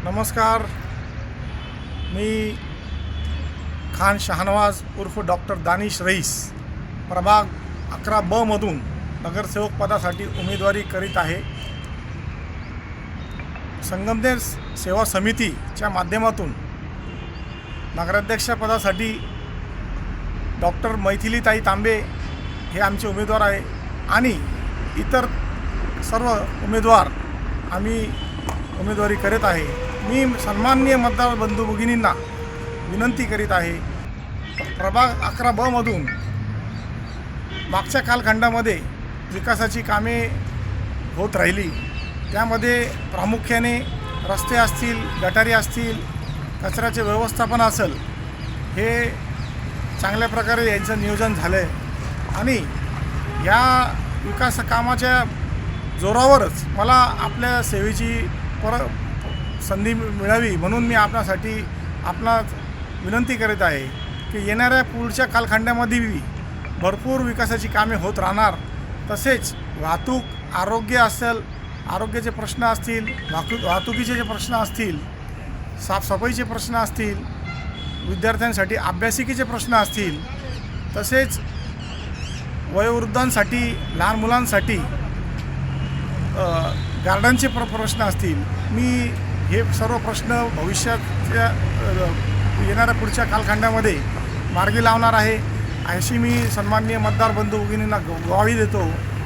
नमस्कार. मी खान शाहनवाज उर्फ डॉक्टर दानिश रईस प्रभाग 11 ब मधून नगरसेवक पदासाठी उमेदवारी करीत आहे. संगमनेर सेवा समितीच्या माध्यमातून नगराध्यक्षपदासाठी डॉक्टर मैथिलीताई तांबे हे आमचे उमेदवार आहे आणि इतर सर्व उमेदवार आम्ही उमेदवारी करीत आहे. मी सन्माननीय मतदार बंधू भगिनींना विनंती करीत आहे, प्रभाग 11 ब मधून मागच्या कालखंडामध्ये विकासाची कामे होत राहिली. त्यामध्ये प्रामुख्याने रस्ते असतील, गटारी असतील, कचऱ्याचे व्यवस्थापन असेल, हे चांगल्या प्रकारे यांचं नियोजन झालं आहे आणि या विकास कामाच्या जोरावरच मला आपल्या सेवेची संधी मिळावी म्हणून मी आपणा विनंती करीत आहे की येणाऱ्या पुढच्या कालखंडामध्ये भरपूर विकासाची कामे होत राहणार. तसेच वाहतूक, आरोग्य असेल, आरोग्याचे प्रश्न असतील, वाहतुकीचे जे प्रश्न असतील, साफसफाईचे प्रश्न असतील, विद्यार्थ्यांसाठी अभ्यासिकेचे प्रश्न असतील, तसेच वयोवृद्धांसाठी, लहान मुलांसाठी गार्डनचे प्रश्न असतील. मी हे सर्व प्रश्न भविष्याच्या येणाऱ्या पुढच्या कालखंडामध्ये मार्गी लावणार आहे अशी मी सन्माननीय मतदार बंधू भगिनींना ग्वाही देतो.